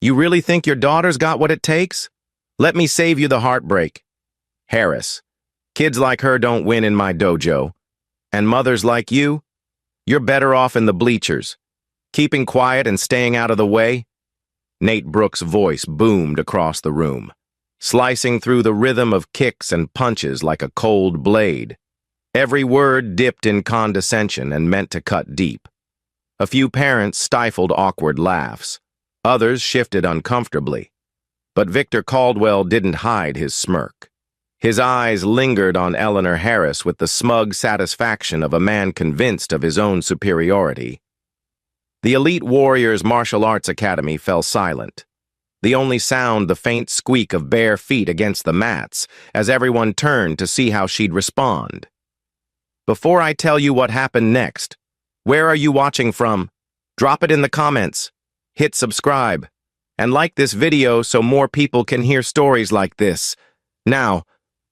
You really think your daughter's got what it takes? Let me save you the heartbreak. Harris, kids like her don't win in my dojo. And mothers like you? You're better off in the bleachers, keeping quiet and staying out of the way. Nate Brooks' voice boomed across the room, slicing through the rhythm of kicks and punches like a cold blade. Every word dipped in condescension and meant to cut deep. A few parents stifled awkward laughs. Others shifted uncomfortably. But Victor Caldwell didn't hide his smirk. His eyes lingered on Eleanor Harris with the smug satisfaction of a man convinced of his own superiority. The Elite Warriors Martial Arts Academy fell silent. The only sound the faint squeak of bare feet against the mats as everyone turned to see how she'd respond. Before I tell you what happened next, where are you watching from? Drop it in the comments. Hit subscribe. And like this video so more people can hear stories like this. Now,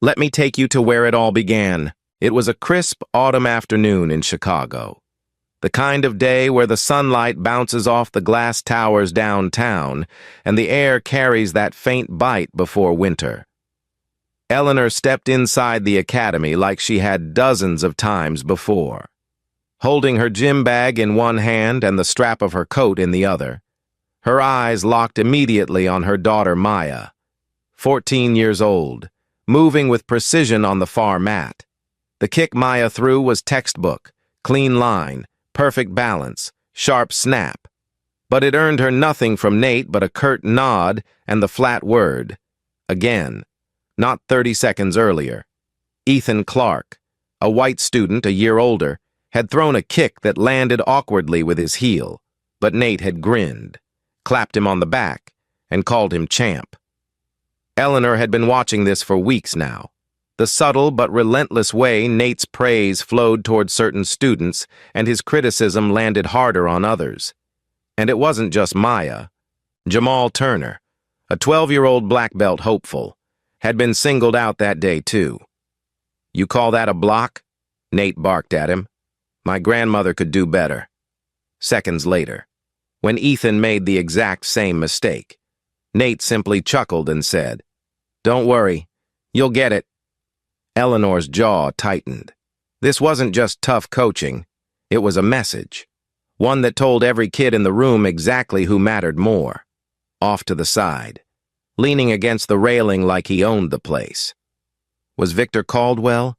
let me take you to where it all began. It was a crisp autumn afternoon in Chicago. The kind of day where the sunlight bounces off the glass towers downtown and the air carries that faint bite before winter. Eleanor stepped inside the academy like she had dozens of times before. Holding her gym bag in one hand and the strap of her coat in the other, her eyes locked immediately on her daughter Maya, 14 years old, moving with precision on the far mat. The kick Maya threw was textbook, clean line, perfect balance, sharp snap. But it earned her nothing from Nate but a curt nod and the flat word, again, not 30 seconds earlier. Ethan Clark, a white student a year older, had thrown a kick that landed awkwardly with his heel, but Nate had grinned, clapped him on the back, and called him champ. Eleanor had been watching this for weeks now. The subtle but relentless way Nate's praise flowed toward certain students and his criticism landed harder on others. And it wasn't just Maya. Jamal Turner, a 12-year-old black belt hopeful, had been singled out that day too. "You call that a block?" Nate barked at him. "My grandmother could do better." Seconds later, when Ethan made the exact same mistake, Nate simply chuckled and said, "Don't worry, you'll get it." Eleanor's jaw tightened. This wasn't just tough coaching, it was a message. One that told every kid in the room exactly who mattered more. Off to the side, leaning against the railing like he owned the place. Was Victor Caldwell?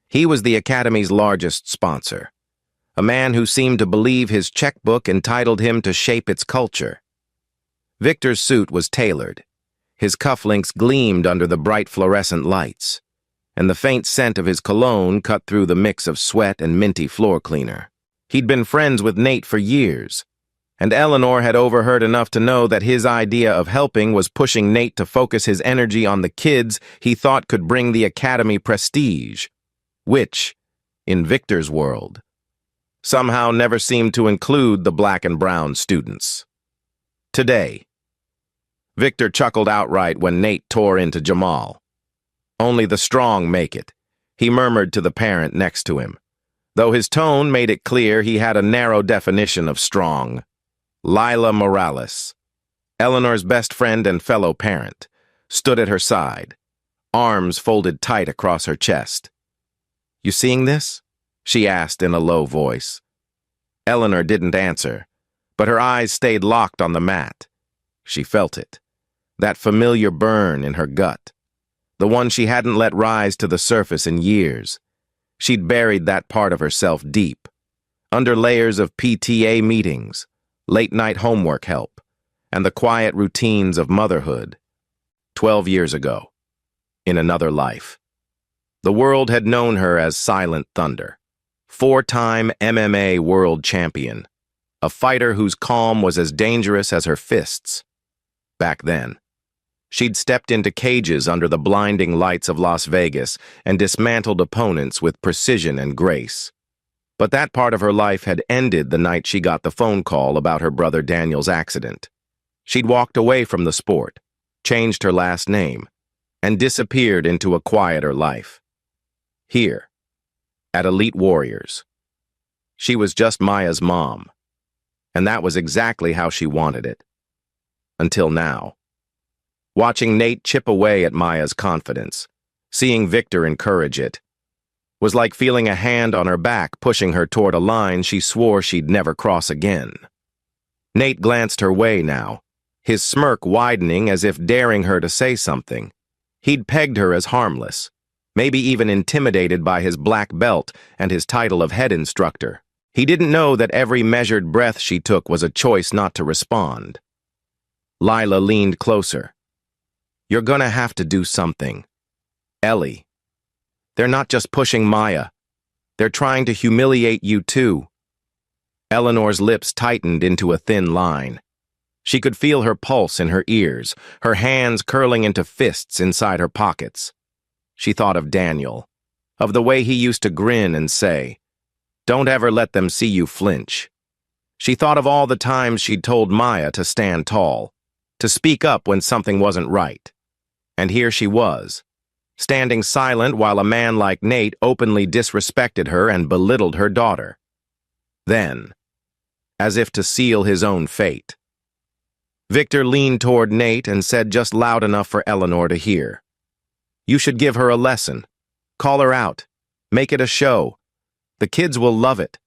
He was the Academy's largest sponsor. A man who seemed to believe his checkbook entitled him to shape its culture. Victor's suit was tailored. His cufflinks gleamed under the bright fluorescent lights, and the faint scent of his cologne cut through the mix of sweat and minty floor cleaner. He'd been friends with Nate for years, and Eleanor had overheard enough to know that his idea of helping was pushing Nate to focus his energy on the kids he thought could bring the Academy prestige, which, in Victor's world, somehow never seemed to include the black and brown students. Today, Victor chuckled outright when Nate tore into Jamal. "Only the strong make it," he murmured to the parent next to him, though his tone made it clear he had a narrow definition of strong. Lila Morales, Eleanor's best friend and fellow parent, stood at her side, arms folded tight across her chest. "You seeing this?" she asked in a low voice. Eleanor didn't answer, but her eyes stayed locked on the mat. She felt it, that familiar burn in her gut, the one she hadn't let rise to the surface in years. She'd buried that part of herself deep, under layers of PTA meetings, late-night homework help, and the quiet routines of motherhood. 12 years ago, in another life, the world had known her as Silent Thunder, 4-time MMA world champion, a fighter whose calm was as dangerous as her fists. Back then, she'd stepped into cages under the blinding lights of Las Vegas and dismantled opponents with precision and grace. But that part of her life had ended the night she got the phone call about her brother Daniel's accident. She'd walked away from the sport, changed her last name, and disappeared into a quieter life. Here, at Elite Warriors, she was just Maya's mom, and that was exactly how she wanted it. until now. Watching Nate chip away at Maya's confidence, seeing Victor encourage it, was like feeling a hand on her back pushing her toward a line she swore she'd never cross again. Nate glanced her way now, his smirk widening as if daring her to say something. He'd pegged her as harmless, maybe even intimidated by his black belt and his title of head instructor. He didn't know that every measured breath she took was a choice not to respond. Lila leaned closer. "You're gonna have to do something. Ellie. They're not just pushing Maya. They're trying to humiliate you too." Eleanor's lips tightened into a thin line. She could feel her pulse in her ears, her hands curling into fists inside her pockets. She thought of Daniel, of the way he used to grin and say, "Don't ever let them see you flinch." She thought of all the times she'd told Maya to stand tall, to speak up when something wasn't right. And here she was, standing silent while a man like Nate openly disrespected her and belittled her daughter. Then, as if to seal his own fate, Victor leaned toward Nate and said just loud enough for Eleanor to hear, "You should give her a lesson. Call her out. Make it a show. The kids will love it."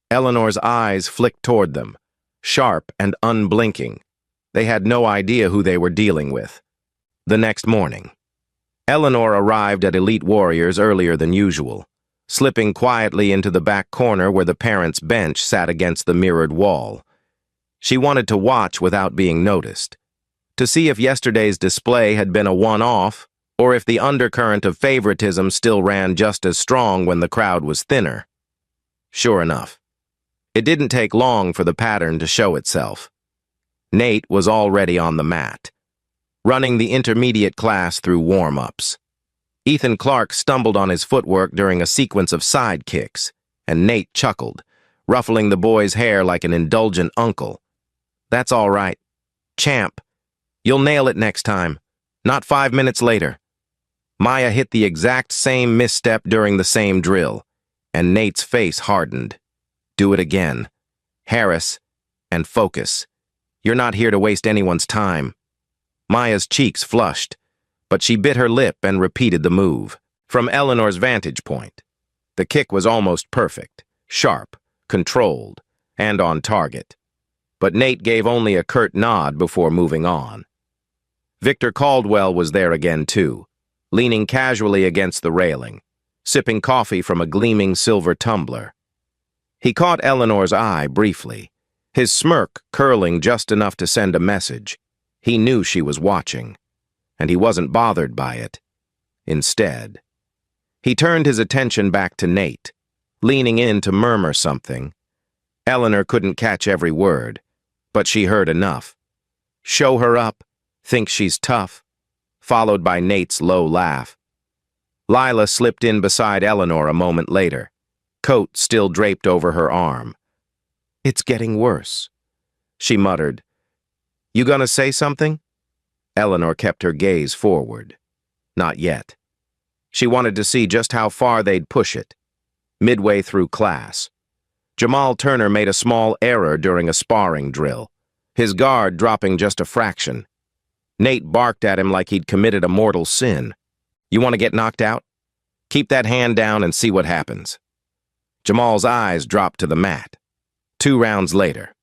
Eleanor's eyes flicked toward them, sharp and unblinking. They had no idea who they were dealing with. The next morning, Eleanor arrived at Elite Warriors earlier than usual, slipping quietly into the back corner where the parents' bench sat against the mirrored wall. She wanted to watch without being noticed, to see if yesterday's display had been a one-off or if the undercurrent of favoritism still ran just as strong when the crowd was thinner. Sure enough, it didn't take long for the pattern to show itself. Nate was already on the mat, running the intermediate class through warm-ups. Ethan Clark stumbled on his footwork during a sequence of side kicks, and Nate chuckled, ruffling the boy's hair like an indulgent uncle. "That's all right. Champ, you'll nail it next time, not 5 minutes later." Maya hit the exact same misstep during the same drill, and Nate's face hardened. "Do it again. Harris, and focus. You're not here to waste anyone's time." Maya's cheeks flushed, but she bit her lip and repeated the move. From Eleanor's vantage point, the kick was almost perfect, sharp, controlled, and on target. But Nate gave only a curt nod before moving on. Victor Caldwell was there again too, leaning casually against the railing, sipping coffee from a gleaming silver tumbler. He caught Eleanor's eye briefly, his smirk curling just enough to send a message. He knew she was watching, and he wasn't bothered by it. Instead, he turned his attention back to Nate, leaning in to murmur something. Eleanor couldn't catch every word, but she heard enough. "Show her up, think she's tough," followed by Nate's low laugh. Lila slipped in beside Eleanor a moment later, coat still draped over her arm. "It's getting worse," she muttered. "You gonna say something?" Eleanor kept her gaze forward. Not yet. She wanted to see just how far they'd push it. Midway through class, Jamal Turner made a small error during a sparring drill, his guard dropping just a fraction. Nate barked at him like he'd committed a mortal sin. "You want to get knocked out? Keep that hand down and see what happens." Jamal's eyes dropped to the mat. 2 rounds later,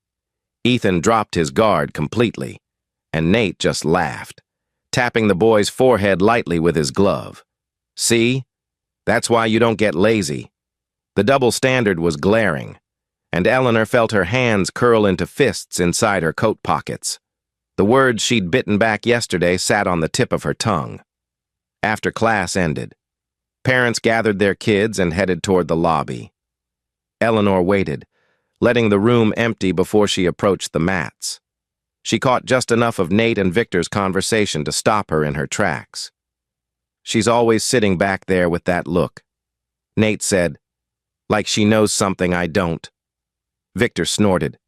Ethan dropped his guard completely, and Nate just laughed, tapping the boy's forehead lightly with his glove. "See? That's why you don't get lazy." The double standard was glaring, and Eleanor felt her hands curl into fists inside her coat pockets. The words she'd bitten back yesterday sat on the tip of her tongue. After class ended, parents gathered their kids and headed toward the lobby. Eleanor waited, letting the room empty before she approached the mats. She caught just enough of Nate and Victor's conversation to stop her in her tracks. "She's always sitting back there with that look," Nate said, "like she knows something I don't." Victor snorted.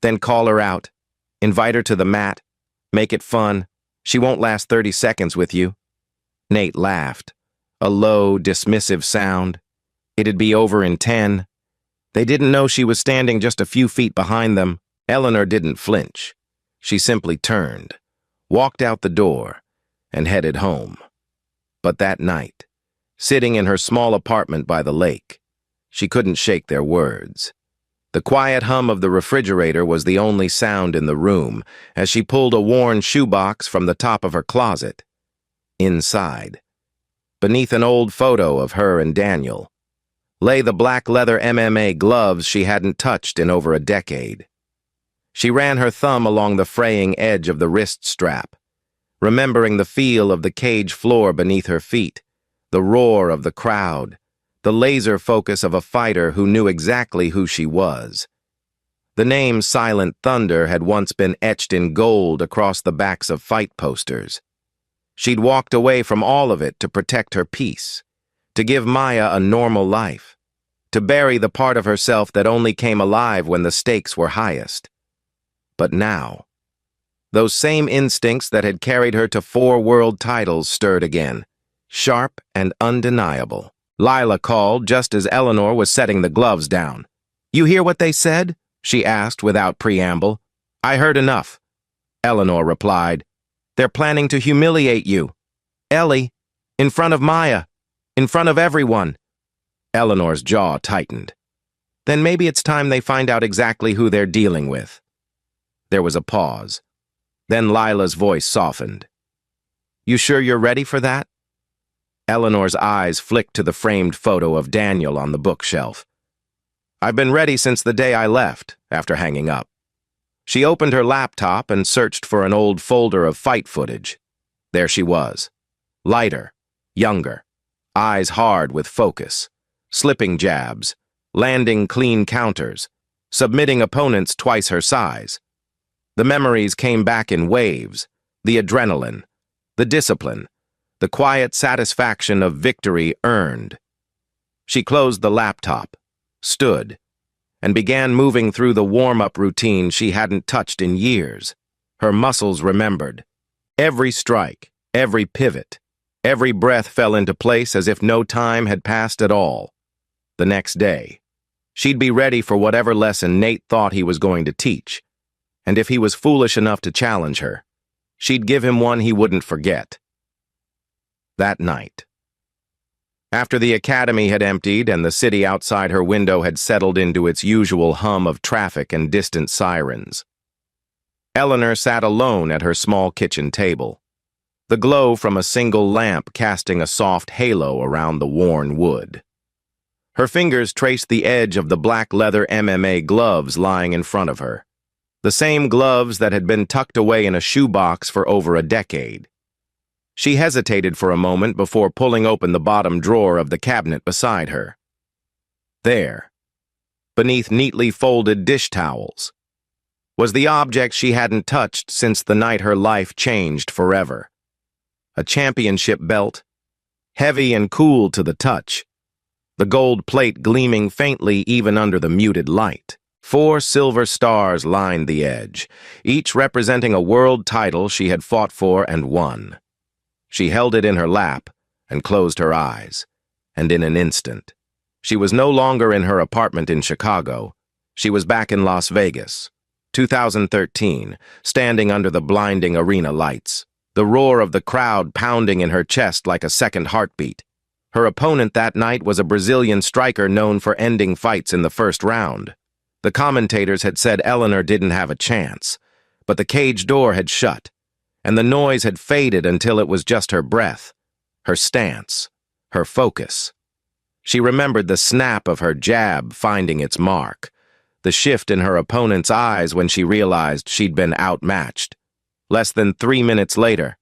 "Then call her out. Invite her to the mat. Make it fun. She won't last 30 seconds with you." Nate laughed, a low, dismissive sound. It'd be over in 10. They didn't know she was standing just a few feet behind them. Eleanor didn't flinch. She simply turned, walked out the door, and headed home. But that night, sitting in her small apartment by the lake, she couldn't shake their words. The quiet hum of the refrigerator was the only sound in the room as she pulled a worn shoebox from the top of her closet. Inside, beneath an old photo of her and Daniel, lay the black leather MMA gloves she hadn't touched in over a decade. She ran her thumb along the fraying edge of the wrist strap, remembering the feel of the cage floor beneath her feet, the roar of the crowd, the laser focus of a fighter who knew exactly who she was. The name Silent Thunder had once been etched in gold across the backs of fight posters. She'd walked away from all of it to protect her peace, to give Maya a normal life, to bury the part of herself that only came alive when the stakes were highest. But now, those same instincts that had carried her to 4 world titles stirred again, sharp and undeniable. Lila called just as Eleanor was setting the gloves down. "You hear what they said?" she asked without preamble. "I heard enough," Eleanor replied. "They're planning to humiliate you. Ellie, in front of Maya, in front of everyone." Eleanor's jaw tightened. "Then maybe it's time they find out exactly who they're dealing with." There was a pause. Then Lila's voice softened. "You sure you're ready for that?" Eleanor's eyes flicked to the framed photo of Daniel on the bookshelf. "I've been ready since the day I left," after hanging up. She opened her laptop and searched for an old folder of fight footage. There she was. Lighter, younger, eyes hard with focus, slipping jabs, landing clean counters, submitting opponents twice her size. The memories came back in waves, the adrenaline, the discipline, the quiet satisfaction of victory earned. She closed the laptop, stood, and began moving through the warm-up routine she hadn't touched in years. Her muscles remembered. Every strike, every pivot, every breath fell into place as if no time had passed at all. The next day, she'd be ready for whatever lesson Nate thought he was going to teach, and if he was foolish enough to challenge her, she'd give him one he wouldn't forget. That night, after the academy had emptied and the city outside her window had settled into its usual hum of traffic and distant sirens, Eleanor sat alone at her small kitchen table, the glow from a single lamp casting a soft halo around the worn wood. Her fingers traced the edge of the black leather MMA gloves lying in front of her, the same gloves that had been tucked away in a shoebox for over a decade. She hesitated for a moment before pulling open the bottom drawer of the cabinet beside her. There, beneath neatly folded dish towels, was the object she hadn't touched since the night her life changed forever. A championship belt, heavy and cool to the touch, the gold plate gleaming faintly even under the muted light. 4 silver stars lined the edge, each representing a world title she had fought for and won. She held it in her lap and closed her eyes, and in an instant, she was no longer in her apartment in Chicago. She was back in Las Vegas, 2013, standing under the blinding arena lights, the roar of the crowd pounding in her chest like a second heartbeat. Her opponent that night was a Brazilian striker known for ending fights in the first round. The commentators had said Eleanor didn't have a chance, but the cage door had shut, and the noise had faded until it was just her breath, her stance, her focus. She remembered the snap of her jab finding its mark, the shift in her opponent's eyes when she realized she'd been outmatched. Less than 3 minutes later,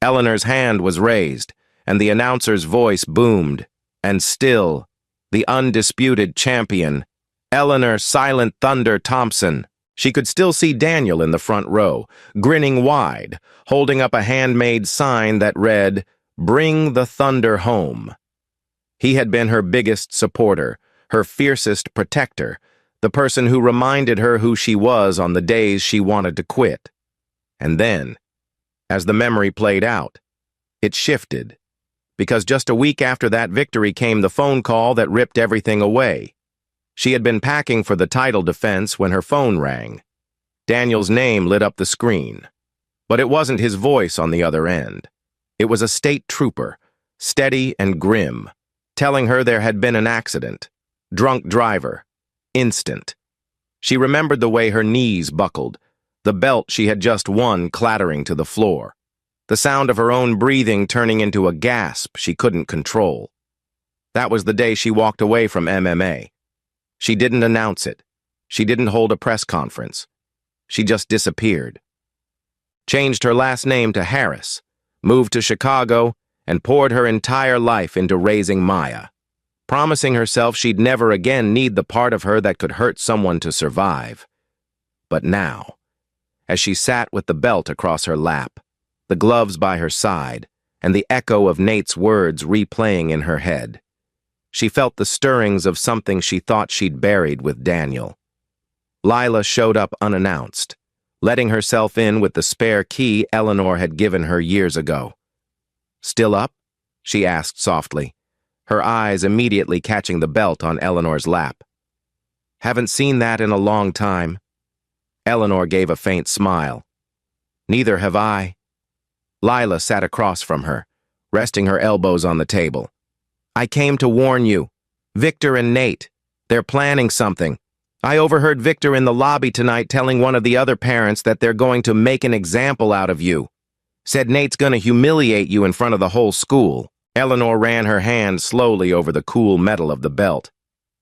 Eleanor's hand was raised, and the announcer's voice boomed, and still, the undisputed champion, Eleanor Silent Thunder Thompson. She could still see Daniel in the front row, grinning wide, holding up a handmade sign that read, "Bring the Thunder Home." He had been her biggest supporter, her fiercest protector, the person who reminded her who she was on the days she wanted to quit. And then, as the memory played out, it shifted, because just a week after that victory came the phone call that ripped everything away. She had been packing for the title defense when her phone rang. Daniel's name lit up the screen, but it wasn't his voice on the other end. It was a state trooper, steady and grim, telling her there had been an accident. Drunk driver. Instant. She remembered the way her knees buckled, the belt she had just won clattering to the floor, the sound of her own breathing turning into a gasp she couldn't control. That was the day she walked away from MMA. She didn't announce it. She didn't hold a press conference. She just disappeared. Changed her last name to Harris, moved to Chicago, and poured her entire life into raising Maya, promising herself she'd never again need the part of her that could hurt someone to survive. But now, as she sat with the belt across her lap, the gloves by her side, and the echo of Nate's words replaying in her head, she felt the stirrings of something she thought she'd buried with Daniel. Lila showed up unannounced, letting herself in with the spare key Eleanor had given her years ago. "Still up?" she asked softly, her eyes immediately catching the belt on Eleanor's lap. "Haven't seen that in a long time." Eleanor gave a faint smile. "Neither have I." Lila sat across from her, resting her elbows on the table. "I came to warn you. Victor and Nate, they're planning something. I overheard Victor in the lobby tonight telling one of the other parents that they're going to make an example out of you. Said Nate's going to humiliate you in front of the whole school." Eleanor ran her hand slowly over the cool metal of the belt.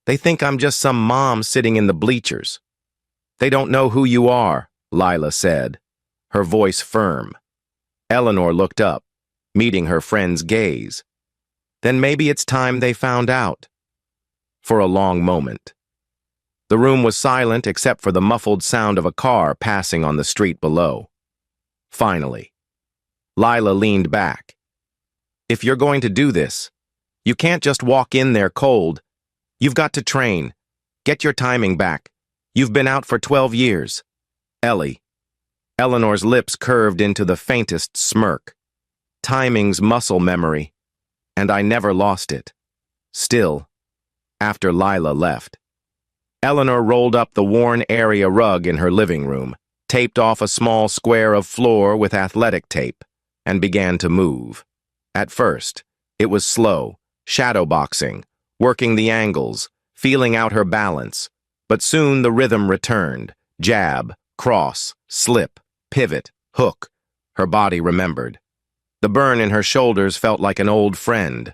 "They think I'm just some mom sitting in the bleachers." "They don't know who you are," Lila said, her voice firm. Eleanor looked up, meeting her friend's gaze. "Then maybe it's time they found out." For a long moment. The room was silent except for the muffled sound of a car passing on the street below. Finally, Lila leaned back. "If you're going to do this, you can't just walk in there cold. You've got to train. Get your timing back. You've been out for 12 years. Ellie." Eleanor's lips curved into the faintest smirk. "Timing's muscle memory, and I never lost it." Still, after Lila left, Eleanor rolled up the worn area rug in her living room, taped off a small square of floor with athletic tape, and began to move. At first, it was slow, shadowboxing, working the angles, feeling out her balance, but soon the rhythm returned. Jab, cross, slip, pivot, hook. Her body remembered. The burn in her shoulders felt like an old friend.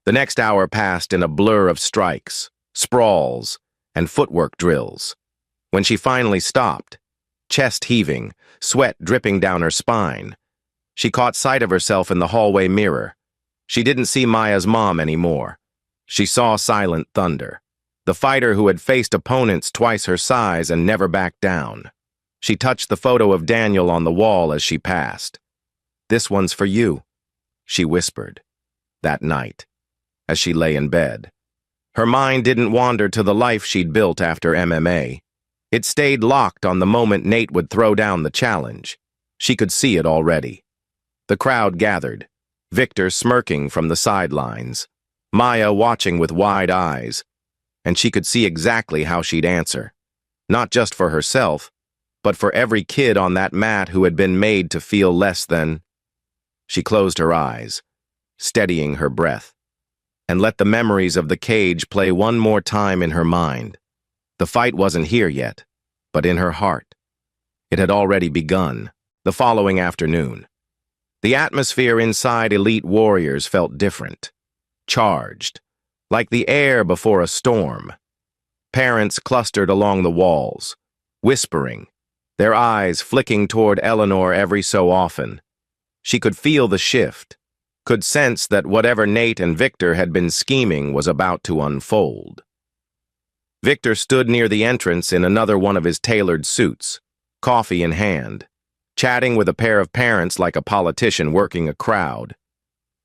The next hour passed in a blur of strikes, sprawls, and footwork drills. When she finally stopped, chest heaving, sweat dripping down her spine, she caught sight of herself in the hallway mirror. She didn't see Maya's mom anymore. She saw Silent Thunder, the fighter who had faced opponents twice her size and never backed down. She touched the photo of Daniel on the wall as she passed. "This one's for you," she whispered, that night, as she lay in bed. Her mind didn't wander to the life she'd built after MMA. It stayed locked on the moment Nate would throw down the challenge. She could see it already. The crowd gathered, Victor smirking from the sidelines, Maya watching with wide eyes, and she could see exactly how she'd answer. Not just for herself, but for every kid on that mat who had been made to feel less than. She closed her eyes, steadying her breath, and let the memories of the cage play one more time in her mind. The fight wasn't here yet, but in her heart. It had already begun. The following afternoon, the atmosphere inside Elite Warriors felt different, charged, like the air before a storm. Parents clustered along the walls, whispering, their eyes flicking toward Eleanor every so often. She could feel the shift, could sense that whatever Nate and Victor had been scheming was about to unfold. Victor stood near the entrance in another one of his tailored suits, coffee in hand, chatting with a pair of parents like a politician working a crowd.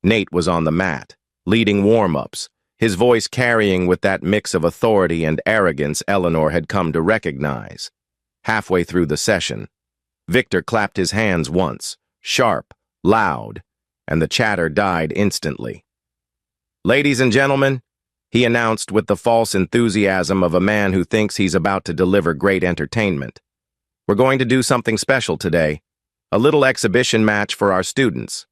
Nate was on the mat, leading warm-ups, his voice carrying with that mix of authority and arrogance Eleanor had come to recognize. Halfway through the session, Victor clapped his hands once, sharp, loud, and the chatter died instantly. "Ladies and gentlemen," he announced with the false enthusiasm of a man who thinks he's about to deliver great entertainment, We're going to do something special today. A little exhibition match for our students.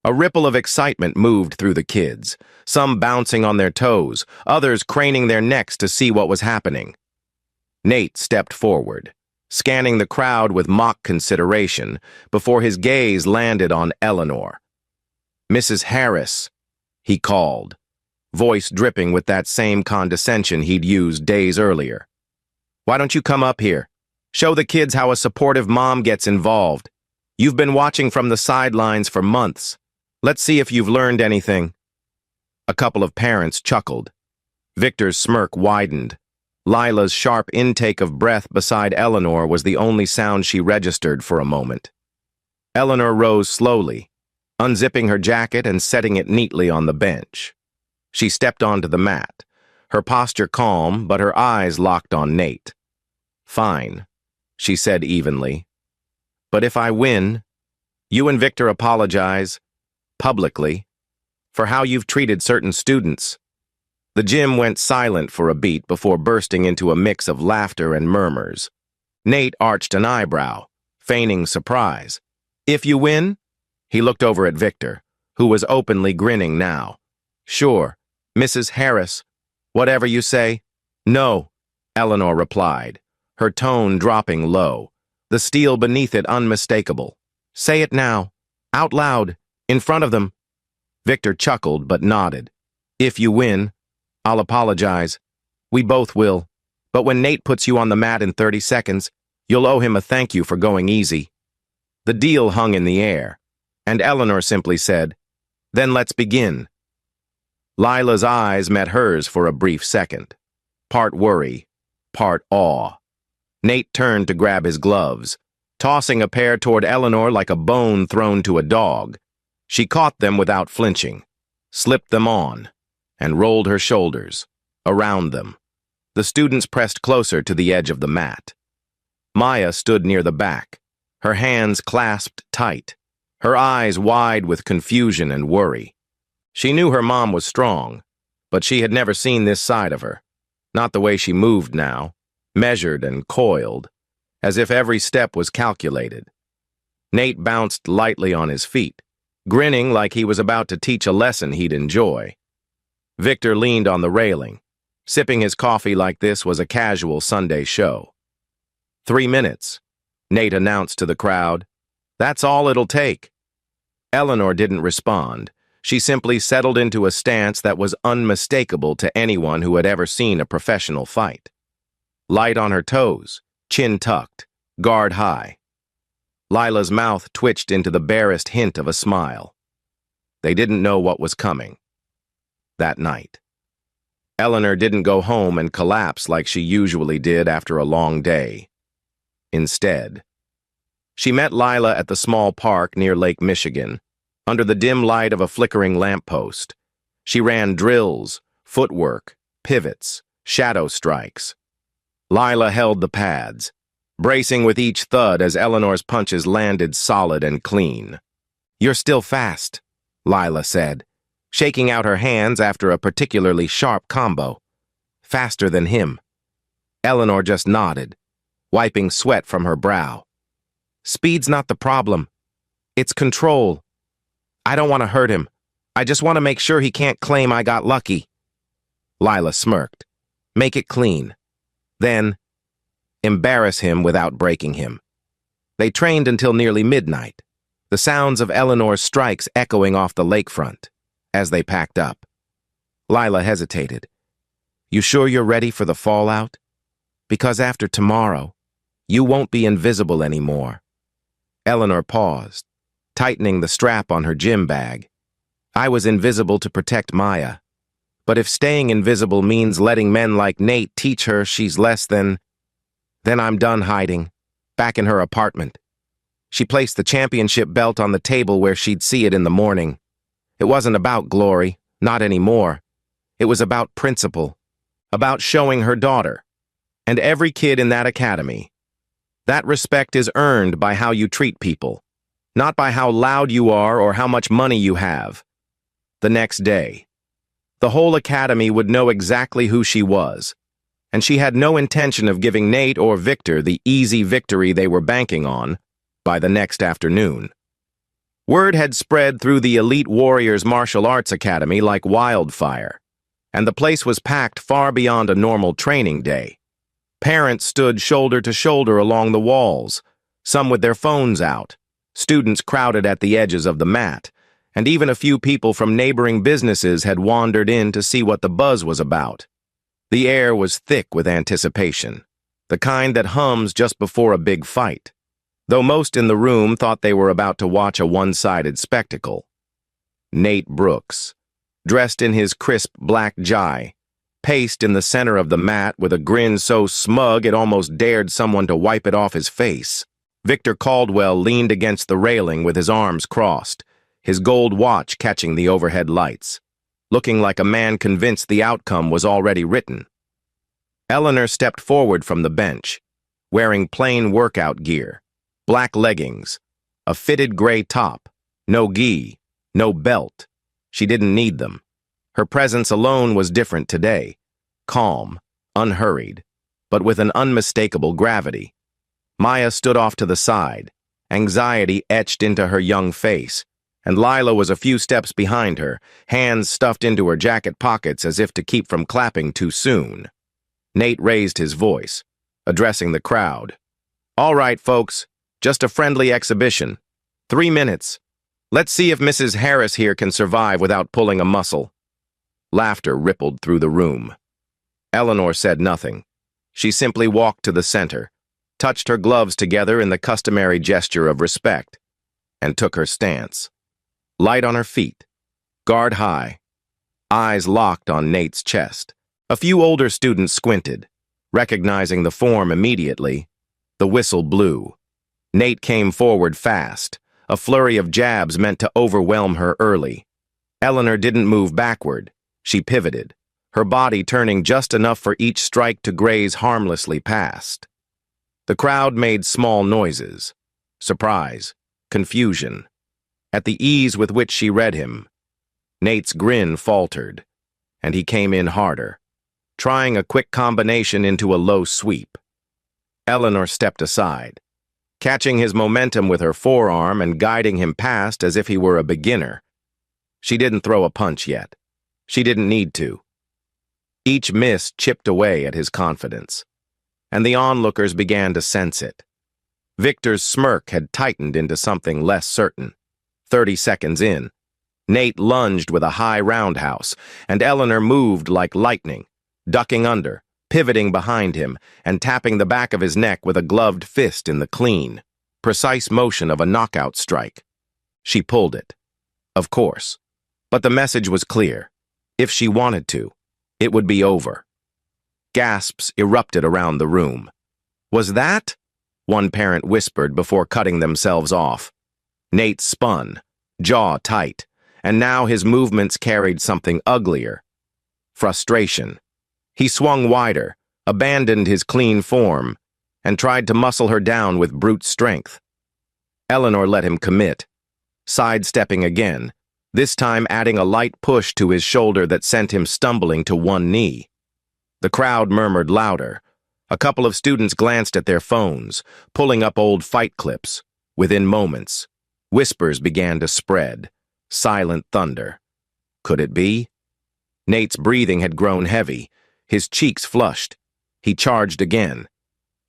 A ripple of excitement moved through the kids, some bouncing on their toes, others craning their necks to see what was happening. Nate stepped forward, scanning the crowd with mock consideration before his gaze landed on Eleanor. "Mrs. Harris," he called, voice dripping with that same condescension he'd used days earlier. "Why don't you come up here? Show the kids how a supportive mom gets involved. You've been watching from the sidelines for months. Let's see if you've learned anything." A couple of parents chuckled. Victor's smirk widened. Lila's sharp intake of breath beside Eleanor was the only sound she registered for a moment. Eleanor rose slowly, unzipping her jacket and setting it neatly on the bench. She stepped onto the mat, her posture calm, but her eyes locked on Nate. "Fine," she said evenly. "But if I win, you and Victor apologize, publicly, for how you've treated certain students." The gym went silent for a beat before bursting into a mix of laughter and murmurs. Nate arched an eyebrow, feigning surprise. "If you win?" He looked over at Victor, who was openly grinning now. "Sure, Mrs. Harris, whatever you say." "No," Eleanor replied, her tone dropping low, the steel beneath it unmistakable. "Say it now, out loud, in front of them." Victor chuckled but nodded. "If you win, I'll apologize. We both will. But when Nate puts you on the mat in 30 seconds, you'll owe him a thank you for going easy." The deal hung in the air, and Eleanor simply said, "Then let's begin." Lila's eyes met hers for a brief second, part worry, part awe. Nate turned to grab his gloves, tossing a pair toward Eleanor like a bone thrown to a dog. She caught them without flinching, slipped them on, and rolled her shoulders, around them. The students pressed closer to the edge of the mat. Maya stood near the back, her hands clasped tight, her eyes wide with confusion and worry. She knew her mom was strong, but she had never seen this side of her. Not the way she moved now, measured and coiled, as if every step was calculated. Nate bounced lightly on his feet, grinning like he was about to teach a lesson he'd enjoy. Victor leaned on the railing. Sipping his coffee like this was a casual Sunday show. 3 minutes, Nate announced to the crowd. "That's all it'll take." Eleanor didn't respond. She simply settled into a stance that was unmistakable to anyone who had ever seen a professional fight. Light on her toes, chin tucked, guard high. Lila's mouth twitched into the barest hint of a smile. They didn't know what was coming. That night, Eleanor didn't go home and collapse like she usually did after a long day. Instead, she met Lila at the small park near Lake Michigan, under the dim light of a flickering lamppost. She ran drills, footwork, pivots, shadow strikes. Lila held the pads, bracing with each thud as Eleanor's punches landed solid and clean. "You're still fast," Lila said, shaking out her hands after a particularly sharp combo. "Faster than him." Eleanor just nodded, wiping sweat from her brow. "Speed's not the problem. It's control. I don't want to hurt him. I just want to make sure he can't claim I got lucky." Lila smirked. "Make it clean. Then, embarrass him without breaking him." They trained until nearly midnight, the sounds of Eleanor's strikes echoing off the lakefront. As they packed up, Lila hesitated. "You sure you're ready for the fallout? Because after tomorrow, you won't be invisible anymore." Eleanor paused, tightening the strap on her gym bag. "I was invisible to protect Maya. But if staying invisible means letting men like Nate teach her she's less than, then I'm done hiding, back in her apartment." She placed the championship belt on the table where she'd see it in the morning. It wasn't about glory, not anymore. It was about principle, about showing her daughter, and every kid in that academy, that respect is earned by how you treat people, not by how loud you are or how much money you have. The next day, the whole academy would know exactly who she was, and she had no intention of giving Nate or Victor the easy victory they were banking on by the next afternoon. Word had spread through the Elite Warriors Martial Arts Academy like wildfire, and the place was packed far beyond a normal training day. Parents stood shoulder to shoulder along the walls, some with their phones out. Students crowded at the edges of the mat, and even a few people from neighboring businesses had wandered in to see what the buzz was about. The air was thick with anticipation, the kind that hums just before a big fight, though most in the room thought they were about to watch a one-sided spectacle. Nate Brooks, dressed in his crisp black jai, paced in the center of the mat with a grin so smug it almost dared someone to wipe it off his face. Victor Caldwell leaned against the railing with his arms crossed, his gold watch catching the overhead lights, looking like a man convinced the outcome was already written. Eleanor stepped forward from the bench, wearing plain workout gear, black leggings, a fitted gray top, no gi, no belt. She didn't need them. Her presence alone was different today, calm, unhurried, but with an unmistakable gravity. Maya stood off to the side, anxiety etched into her young face, and Lila was a few steps behind her, hands stuffed into her jacket pockets as if to keep from clapping too soon. Nate raised his voice, addressing the crowd. "All right, folks, just a friendly exhibition. 3 minutes. Let's see if Mrs. Harris here can survive without pulling a muscle." Laughter rippled through the room. Eleanor said nothing. She simply walked to the center, touched her gloves together in the customary gesture of respect, and took her stance. Light on her feet, guard high, eyes locked on Nate's chest. A few older students squinted, recognizing the form immediately. The whistle blew. Nate came forward fast, a flurry of jabs meant to overwhelm her early. Eleanor didn't move backward. She pivoted, her body turning just enough for each strike to graze harmlessly past. The crowd made small noises, surprise, confusion. At the ease with which she read him, Nate's grin faltered, and he came in harder, trying a quick combination into a low sweep. Eleanor stepped aside, catching his momentum with her forearm and guiding him past as if he were a beginner. She didn't throw a punch yet. She didn't need to. Each miss chipped away at his confidence, and the onlookers began to sense it. Victor's smirk had tightened into something less certain. 30 seconds in, Nate lunged with a high roundhouse, and Eleanor moved like lightning, ducking under, pivoting behind him, and tapping the back of his neck with a gloved fist in the clean, precise motion of a knockout strike. She pulled it, of course, but the message was clear. If she wanted to, it would be over. Gasps erupted around the room. "Was that?" one parent whispered before cutting themselves off. Nate spun, jaw tight, and now his movements carried something uglier. Frustration. He swung wider, abandoned his clean form, and tried to muscle her down with brute strength. Eleanor let him commit, sidestepping again, this time adding a light push to his shoulder that sent him stumbling to one knee. The crowd murmured louder. A couple of students glanced at their phones, pulling up old fight clips. Within moments, whispers began to spread. Silent thunder. Could it be? Nate's breathing had grown heavy, his cheeks flushed. He charged again,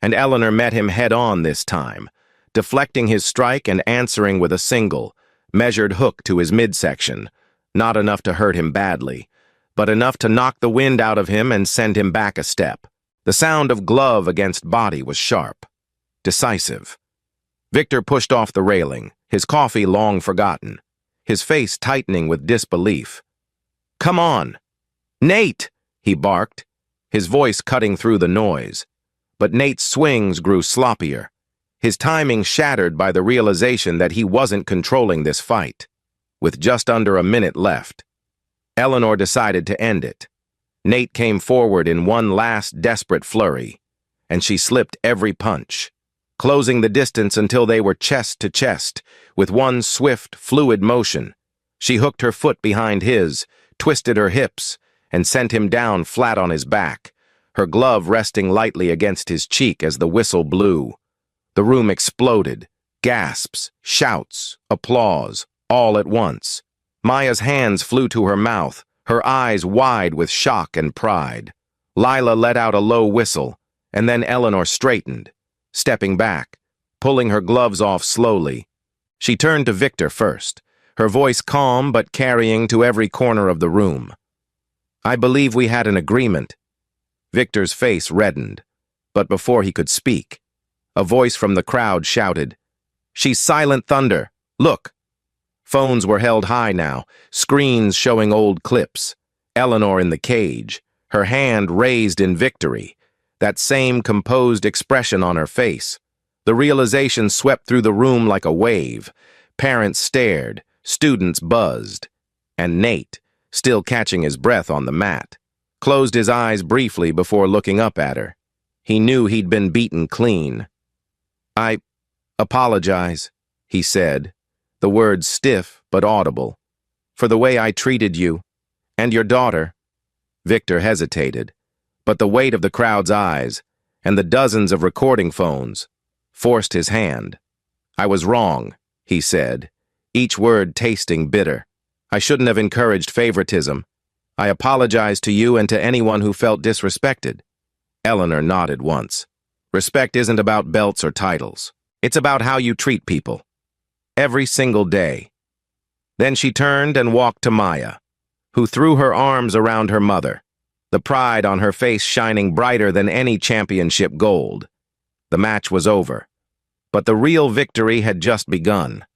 and Eleanor met him head-on this time, deflecting his strike and answering with a single, measured hook to his midsection, not enough to hurt him badly, but enough to knock the wind out of him and send him back a step. The sound of glove against body was sharp, decisive. Victor pushed off the railing, his coffee long forgotten, his face tightening with disbelief. "Come on! Nate!" he barked, his voice cutting through the noise. But Nate's swings grew sloppier, his timing shattered by the realization that he wasn't controlling this fight. With just under a minute left, Eleanor decided to end it. Nate came forward in one last desperate flurry, and she slipped every punch, closing the distance until they were chest to chest. With one swift, fluid motion, she hooked her foot behind his, twisted her hips, and sent him down flat on his back, her glove resting lightly against his cheek as the whistle blew. The room exploded. Gasps, shouts, applause, all at once. Maya's hands flew to her mouth, her eyes wide with shock and pride. Lila let out a low whistle, and then Eleanor straightened, stepping back, pulling her gloves off slowly. She turned to Victor first, her voice calm but carrying to every corner of the room. "I believe we had an agreement." Victor's face reddened, but before he could speak, a voice from the crowd shouted, "She's Silent Thunder! Look!" Phones were held high now, screens showing old clips. Eleanor in the cage, her hand raised in victory, that same composed expression on her face. The realization swept through the room like a wave. Parents stared, students buzzed, and Nate, still catching his breath on the mat, closed his eyes briefly before looking up at her. He knew he'd been beaten clean. "I apologize," he said, the words stiff but audible, "for the way I treated you, and your daughter." Victor hesitated, but the weight of the crowd's eyes, and the dozens of recording phones, forced his hand. "I was wrong," he said, each word tasting bitter. "I shouldn't have encouraged favoritism. I apologize to you and to anyone who felt disrespected." Eleanor nodded once. "Respect isn't about belts or titles. It's about how you treat people. Every single day." Then she turned and walked to Maya, who threw her arms around her mother, the pride on her face shining brighter than any championship gold. The match was over, but the real victory had just begun.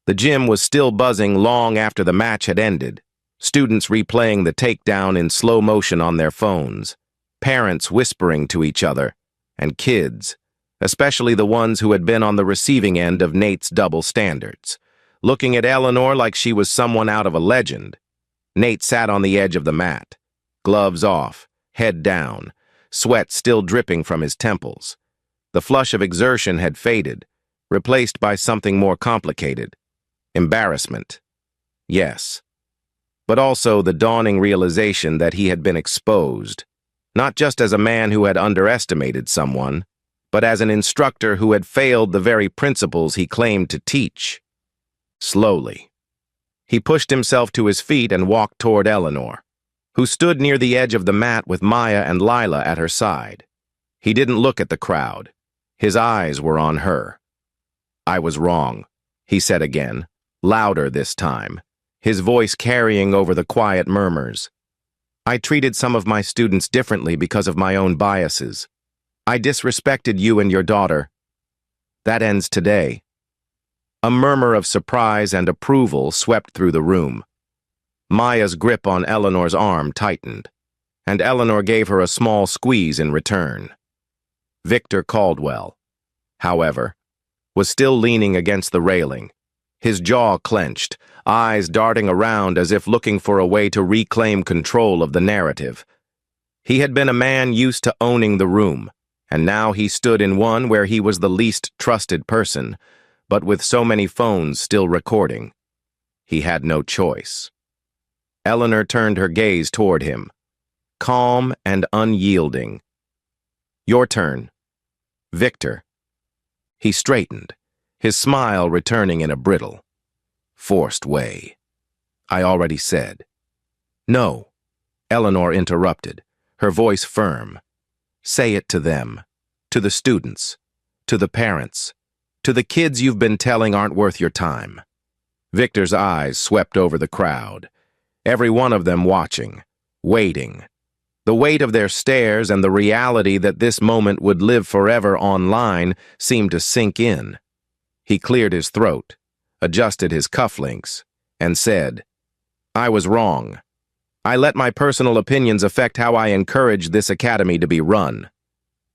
The gym was still buzzing long after the match had ended, students replaying the takedown in slow motion on their phones, parents whispering to each other, and kids, especially the ones who had been on the receiving end of Nate's double standards, looking at Eleanor like she was someone out of a legend. Nate sat on the edge of the mat, gloves off, head down, sweat still dripping from his temples. The flush of exertion had faded, replaced by something more complicated. Embarrassment. Yes. But also the dawning realization that he had been exposed, not just as a man who had underestimated someone, but as an instructor who had failed the very principles he claimed to teach. Slowly, he pushed himself to his feet and walked toward Eleanor, who stood near the edge of the mat with Maya and Lila at her side. He didn't look at the crowd. His eyes were on her. "I was wrong," he said again, louder this time, his voice carrying over the quiet murmurs. "I treated some of my students differently because of my own biases. I disrespected you and your daughter. That ends today." A murmur of surprise and approval swept through the room. Maya's grip on Eleanor's arm tightened, and Eleanor gave her a small squeeze in return. Victor Caldwell, however, was still leaning against the railing, his jaw clenched, eyes darting around as if looking for a way to reclaim control of the narrative. He had been a man used to owning the room, and now he stood in one where he was the least trusted person, but with so many phones still recording. He had no choice. Eleanor turned her gaze toward him, calm and unyielding. "Your turn." "Victor." He straightened, his smile returning in a brittle, forced way. "I already said." "No," Eleanor interrupted, her voice firm. "Say it to them, to the students, to the parents, to the kids you've been telling aren't worth your time." Victor's eyes swept over the crowd, every one of them watching, waiting. The weight of their stares and the reality that this moment would live forever online seemed to sink in. He cleared his throat, adjusted his cufflinks, and said, "I was wrong. I let my personal opinions affect how I encouraged this academy to be run.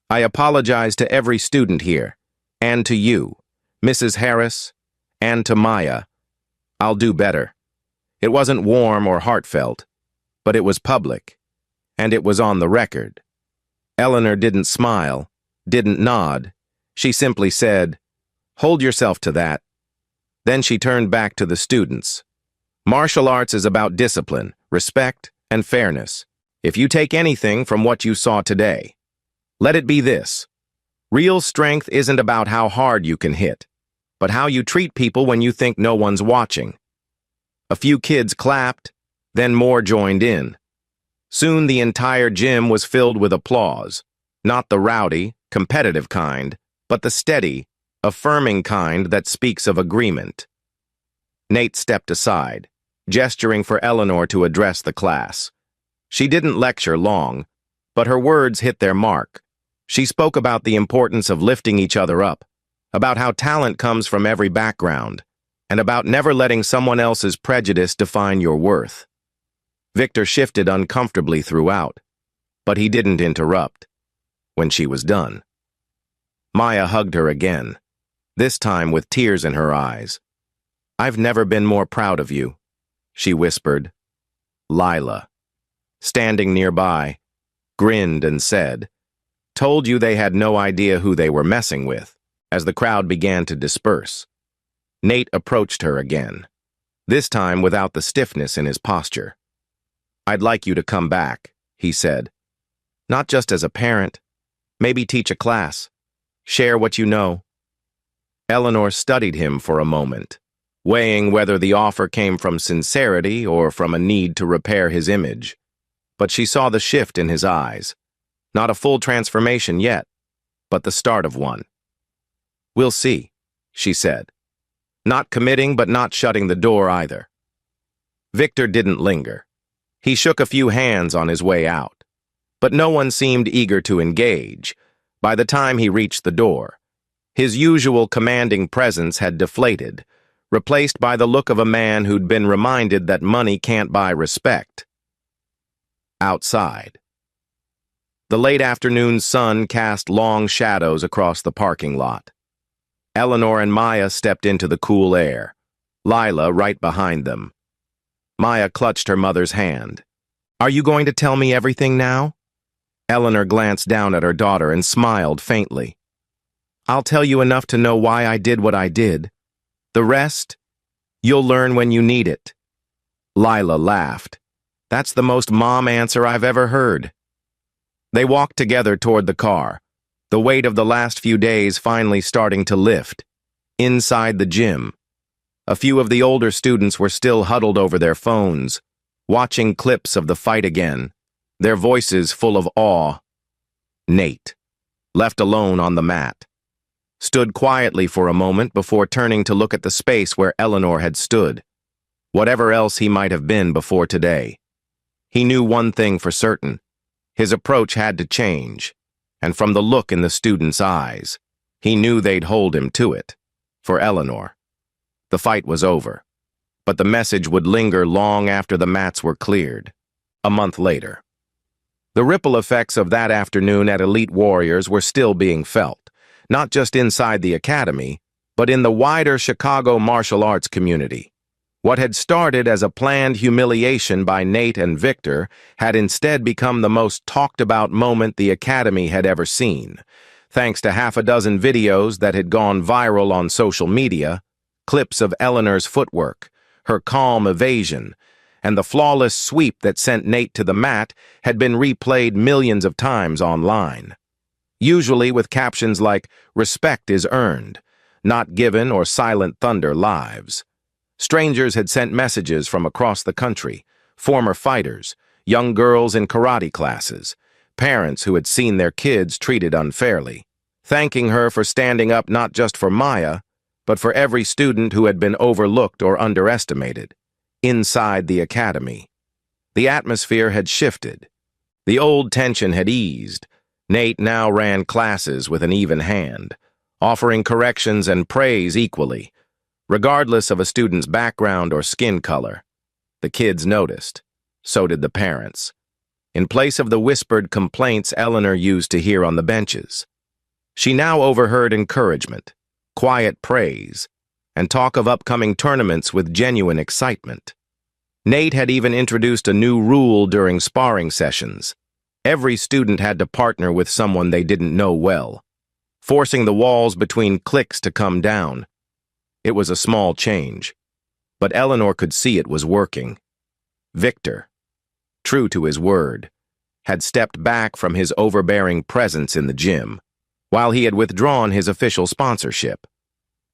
I apologize to every student here, and to you, Mrs. Harris, and to Maya. I'll do better." It wasn't warm or heartfelt, but it was public, and it was on the record. Eleanor didn't smile, didn't nod. She simply said, "Hold yourself to that." Then she turned back to the students. "Martial arts is about discipline, respect, and fairness. If you take anything from what you saw today, let it be this. Real strength isn't about how hard you can hit, but how you treat people when you think no one's watching. A few kids clapped, then more joined in. Soon the entire gym was filled with applause, not the rowdy, competitive kind, but the steady, affirming kind that speaks of agreement. Nate stepped aside, gesturing for Eleanor to address the class. She didn't lecture long, but her words hit their mark. She spoke about the importance of lifting each other up, about how talent comes from every background, and about never letting someone else's prejudice define your worth. Victor shifted uncomfortably throughout, but he didn't interrupt. When she was done, Maya hugged her again, this time with tears in her eyes. "I've never been more proud of you," she whispered. Lila, standing nearby, grinned and said, "Told you they had no idea who they were messing with," as the crowd began to disperse. Nate approached her again, this time without the stiffness in his posture. "I'd like you to come back," he said. "Not just as a parent. Maybe teach a class. Share what you know." Eleanor studied him for a moment, weighing whether the offer came from sincerity or from a need to repair his image. But she saw the shift in his eyes. Not a full transformation yet, but the start of one. "We'll see," she said. Not committing, but not shutting the door either. Victor didn't linger. He shook a few hands on his way out, but no one seemed eager to engage. By the time he reached the door, his usual commanding presence had deflated, replaced by the look of a man who'd been reminded that money can't buy respect. Outside, the late afternoon sun cast long shadows across the parking lot. Eleanor and Maya stepped into the cool air, Lila right behind them. Maya clutched her mother's hand. "Are you going to tell me everything now?" Eleanor glanced down at her daughter and smiled faintly. "I'll tell you enough to know why I did what I did. The rest, you'll learn when you need it." Lila laughed. "That's the most mom answer I've ever heard." They walked together toward the car, the weight of the last few days finally starting to lift. Inside the gym, a few of the older students were still huddled over their phones, watching clips of the fight again, their voices full of awe. Nate, left alone on the mat, stood quietly for a moment before turning to look at the space where Eleanor had stood, whatever else he might have been before today. He knew one thing for certain. His approach had to change, and from the look in the students' eyes, he knew they'd hold him to it. For Eleanor, the fight was over, but the message would linger long after the mats were cleared. A month later, the ripple effects of that afternoon at Elite Warriors were still being felt, not just inside the academy, but in the wider Chicago martial arts community. What had started as a planned humiliation by Nate and Victor had instead become the most talked-about moment the Academy had ever seen, thanks to half a dozen videos that had gone viral on social media, clips of Eleanor's footwork, her calm evasion, and the flawless sweep that sent Nate to the mat had been replayed millions of times online. Usually with captions like, "Respect is earned," "Not given," or "Silent Thunder lives." Strangers had sent messages from across the country, former fighters, young girls in karate classes, parents who had seen their kids treated unfairly, thanking her for standing up not just for Maya, but for every student who had been overlooked or underestimated. Inside the academy, the atmosphere had shifted. The old tension had eased. Nate now ran classes with an even hand, offering corrections and praise equally, regardless of a student's background or skin color. The kids noticed. So did the parents. In place of the whispered complaints Eleanor used to hear on the benches, she now overheard encouragement, quiet praise, and talk of upcoming tournaments with genuine excitement. Nate had even introduced a new rule during sparring sessions. Every student had to partner with someone they didn't know well, forcing the walls between cliques to come down. It was a small change, but Eleanor could see it was working. Victor, true to his word, had stepped back from his overbearing presence in the gym, while he had withdrawn his official sponsorship.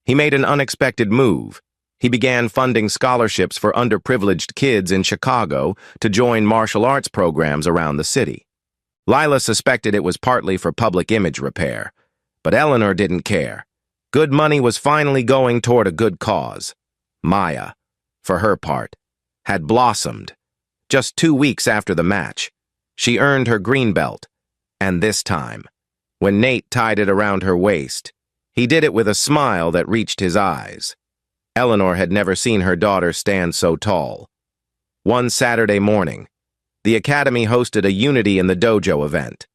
He made an unexpected move. He began funding scholarships for underprivileged kids in Chicago to join martial arts programs around the city. Lila suspected it was partly for public image repair, but Eleanor didn't care. Good money was finally going toward a good cause. Maya, for her part, had blossomed. Just 2 weeks after the match, she earned her green belt, and this time, when Nate tied it around her waist, he did it with a smile that reached his eyes. Eleanor had never seen her daughter stand so tall. One Saturday morning, the academy hosted a Unity in the Dojo event,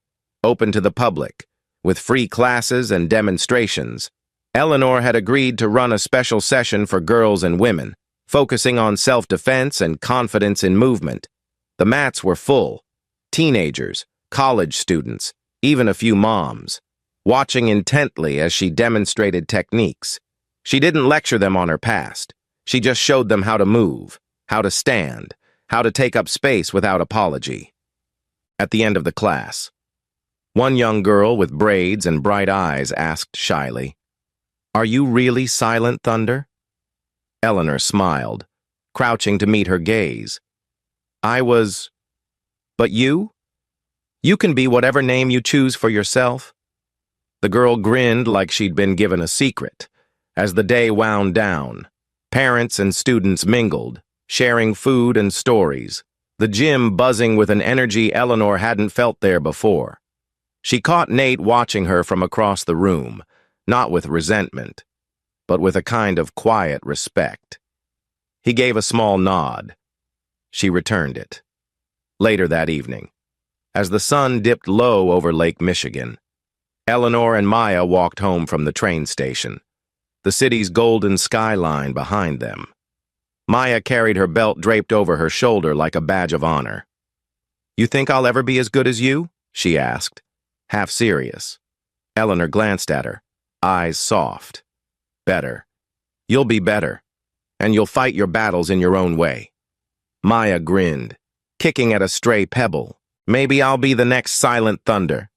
open to the public, with free classes and demonstrations. Eleanor had agreed to run a special session for girls and women, focusing on self-defense and confidence in movement. The mats were full. Teenagers, college students, even a few moms, watching intently as she demonstrated techniques. She didn't lecture them on her past. She just showed them how to move, how to stand, how to take up space without apology. At the end of the class, one young girl with braids and bright eyes asked shyly, "Are you really Silent Thunder?" Eleanor smiled, crouching to meet her gaze. "I was... But you? You can be whatever name you choose for yourself." The girl grinned like she'd been given a secret. As the day wound down, parents and students mingled, sharing food and stories, the gym buzzing with an energy Eleanor hadn't felt there before. She caught Nate watching her from across the room, not with resentment, but with a kind of quiet respect. He gave a small nod. She returned it. Later that evening, as the sun dipped low over Lake Michigan, Eleanor and Maya walked home from the train station, the city's golden skyline behind them. Maya carried her belt draped over her shoulder like a badge of honor. "You think I'll ever be as good as you?" she asked, half serious. Eleanor glanced at her, eyes soft. "Better. You'll be better, and you'll fight your battles in your own way." Maya grinned, kicking at a stray pebble. "Maybe I'll be the next Silent Thunder."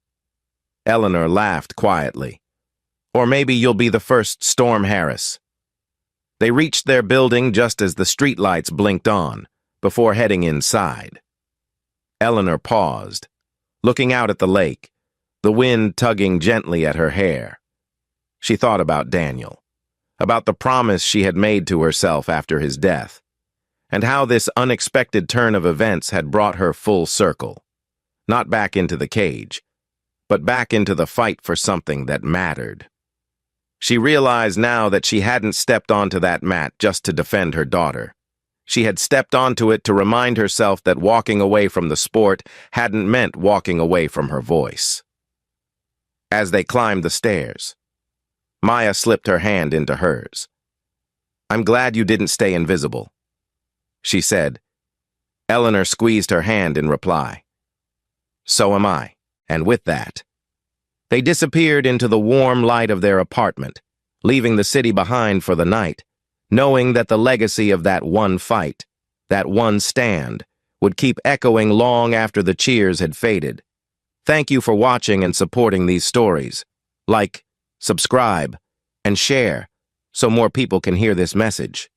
Eleanor laughed quietly. "Or maybe you'll be the first Storm Harris." They reached their building just as the streetlights blinked on, before heading inside. Eleanor paused, looking out at the lake, the wind tugging gently at her hair. She thought about Daniel, about the promise she had made to herself after his death, and how this unexpected turn of events had brought her full circle, not back into the cage, but back into the fight for something that mattered. She realized now that she hadn't stepped onto that mat just to defend her daughter. She had stepped onto it to remind herself that walking away from the sport hadn't meant walking away from her voice. As they climbed the stairs, Maya slipped her hand into hers. "I'm glad you didn't stay invisible," she said. Eleanor squeezed her hand in reply. "So am I." And with that, they disappeared into the warm light of their apartment, leaving the city behind for the night, knowing that the legacy of that one fight, that one stand, would keep echoing long after the cheers had faded. Thank you for watching and supporting these stories. Like, subscribe, and share so more people can hear this message.